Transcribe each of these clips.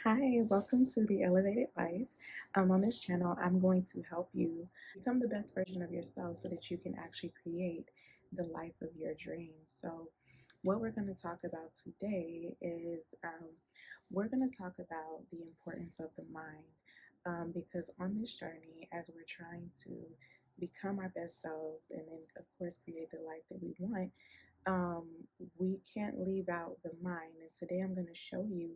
Hi, welcome to the Elevated Life. On this channel, I'm going to help you become the best version of yourself so that you can actually create the life of your dreams. So, what we're going to talk about today is we're going to talk about the importance of the mind because on this journey, as we're trying to become our best selves and then, of course, create the life that we want, um, we can't leave out the mind. And today, I'm going to show you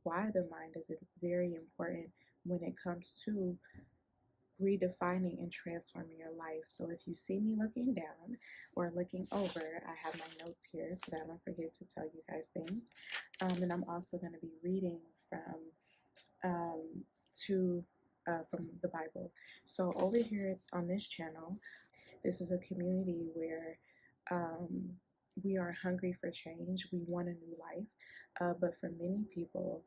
why the mind is very important when it comes to redefining and transforming your life. So if you see me looking down or looking over, I have my notes here so that I don't forget to tell you guys things. And I'm also going to be reading um, to from the Bible. So over here on this channel, this is a community where um, we are hungry for change. We want a new life. But for many people,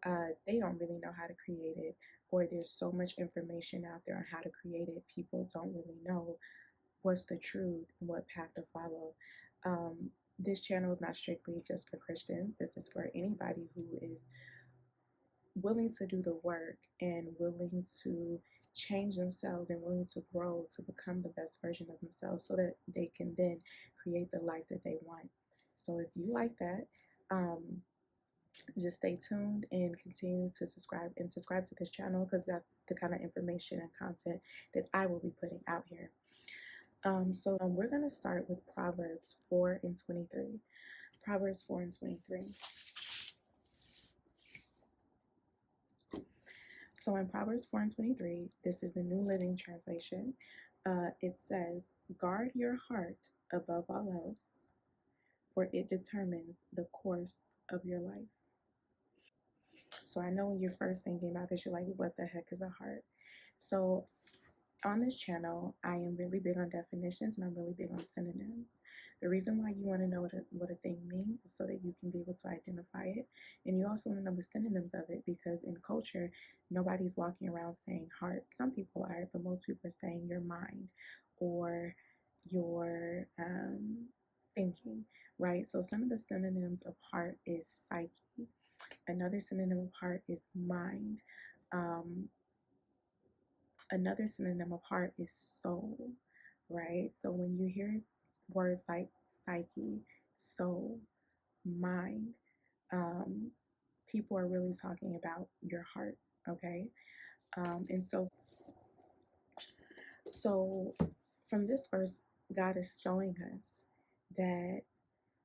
they don't really know how to create it, or there's so much information out there on how to create it. People don't really know what's the truth and what path to follow. This channel is not strictly just for Christians. This is for anybody who is willing to do the work and willing to change themselves and willing to grow to become the best version of themselves so that they can then create the life that they want. So if you like that, just stay tuned and continue to subscribe to this channel because that's the kind of information and content that I will be putting out here. We're going to start with Proverbs 4 and 23. Proverbs 4 and 23. So in Proverbs 4 and 23, this is the New Living Translation. It says, guard your heart above all else, for it determines the course of your life. So I know when you're first thinking about this, you're like, what the heck is a heart? So on this channel, I am really big on definitions and I'm really big on synonyms. The reason why you want to know what a thing means is so that you can be able to identify it. And you also want to know the synonyms of it because in culture, nobody's walking around saying heart. Some people are, but most people are saying your mind or your thinking, right? So some of the synonyms of heart is psyche. Another synonym of heart is mind. Um, Another synonym of heart is soul, right? So when you hear words like psyche, soul, mind, um, people are really talking about your heart, okay? And so from this verse, God is showing us that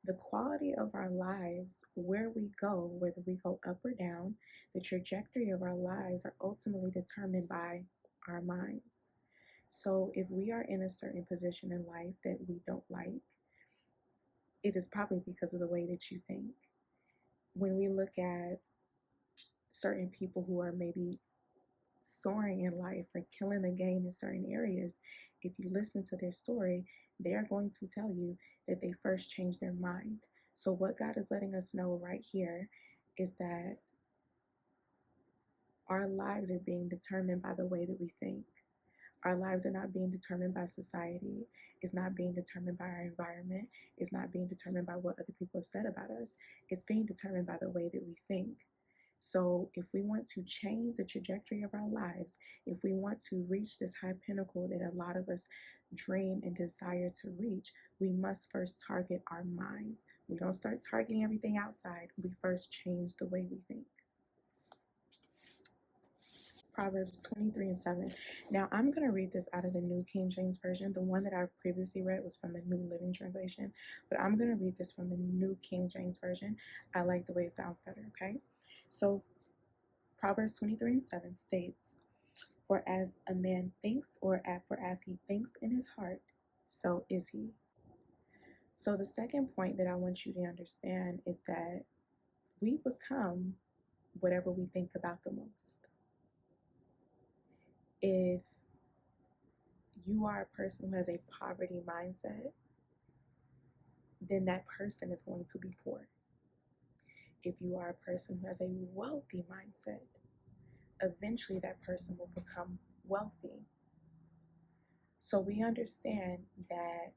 the quality of our lives, where we go, whether we go up or down, the trajectory of our lives are ultimately determined by our minds. So if we are in a certain position in life that we don't like, it is probably because of the way that you think. When we look at certain people who are maybe soaring in life or killing the game in certain areas, if you listen to their story, they are going to tell you that they first changed their mind. So what God is letting us know right here is that our lives are being determined by the way that we think. Our lives are not being determined by society. It's not being determined by our environment. It's not being determined by what other people have said about us. It's being determined by the way that we think. So if we want to change the trajectory of our lives, if we want to reach this high pinnacle that a lot of us dream and desire to reach, we must first target our minds. We don't start targeting everything outside. We first change the way we think. Proverbs 23 and 7. Now, I'm going to read this out of the New King James Version. The one that I previously read was from the New Living Translation, but I'm going to read this from the New King James Version. I like the way it sounds better, okay? So, Proverbs 23 and 7 states, for as a man thinks, for as he thinks in his heart, so is he. So, the second point that I want you to understand is that we become whatever we think about the most. If you are a person who has a poverty mindset, then that person is going to be poor. If you are a person who has a wealthy mindset, eventually that person will become wealthy. So we understand that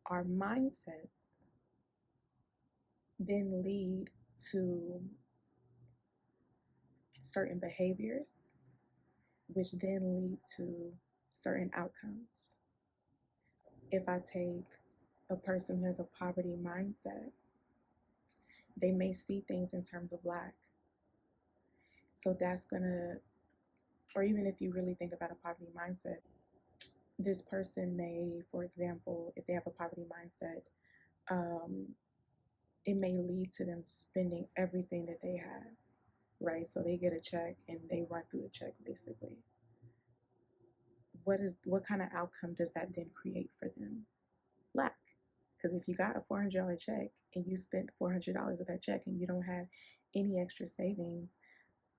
our mindsets then lead to certain behaviors, which then lead to certain outcomes. If I take a person who has a poverty mindset, they may see things in terms of lack. So that's gonna, or even if you really think about a poverty mindset, this person may, for example, if they have a poverty mindset, it may lead to them spending everything that they have, right? So they get a check and they run through the check basically. What kind of outcome does that then create for them? Lack. Because if you got a $400 check and you spent $400 of that check and you don't have any extra savings,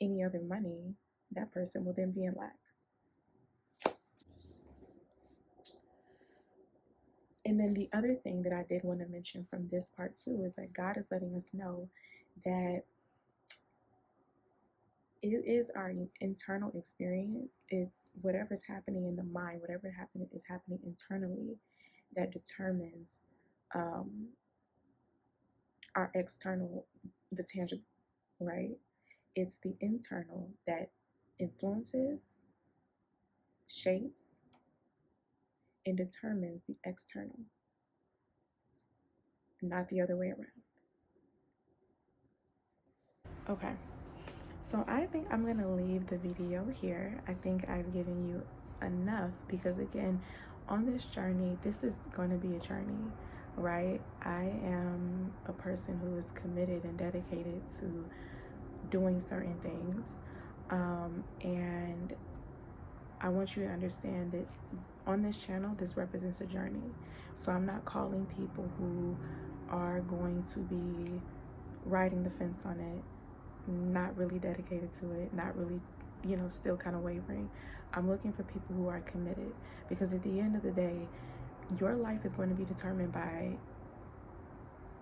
any other money, that person will then be in lack. And then the other thing that I did want to mention from this part too is that God is letting us know that it is our internal experience. It's whatever's happening in the mind, whatever is happening internally that determines our external, the tangible, right? It's the internal that influences, shapes, and determines the external, not the other way around. Okay, so I think I'm gonna leave the video here. I think I've given you enough because, again, on this journey, this is going to be a journey, right? I am a person who is committed and dedicated to doing certain things, and I want you to understand that on this channel, this represents a journey. So I'm not calling people who are going to be riding the fence on it, not really dedicated to it, not really, still kind of wavering. I'm looking for people who are committed, because at the end of the day, your life is going to be determined by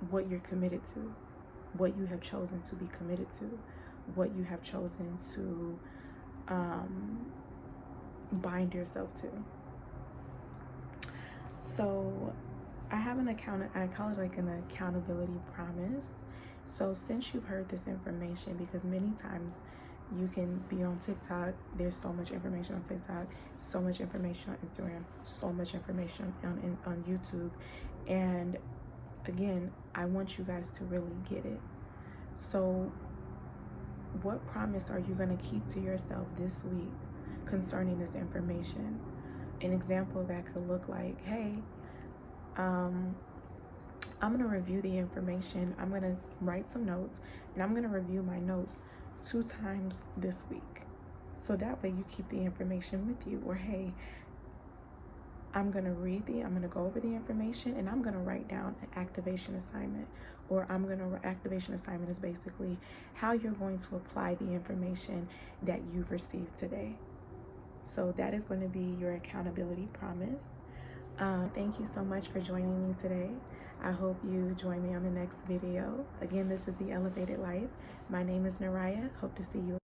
what you're committed to, what you have chosen to be committed to, what you have chosen to bind yourself to. So I have I call it like an accountability promise. So since you've heard this information, because many times you can be on TikTok, there's so much information on TikTok, so much information on Instagram, so much information on YouTube. And again, I want you guys to really get it. So what promise are you going to keep to yourself this week concerning this information? An example that could look like, hey, I'm going to review the information. I'm going to write some notes, and I'm going to review my notes 2 times this week. So that way you keep the information with you. Or, hey, I'm going to go over the information, and I'm going to write down an activation assignment. Or activation assignment is basically how you're going to apply the information that you've received today. So that is going to be your accountability promise. Thank you so much for joining me today. I hope you join me on the next video. Again, this is The Elevated Life. My name is Naraya. Hope to see you.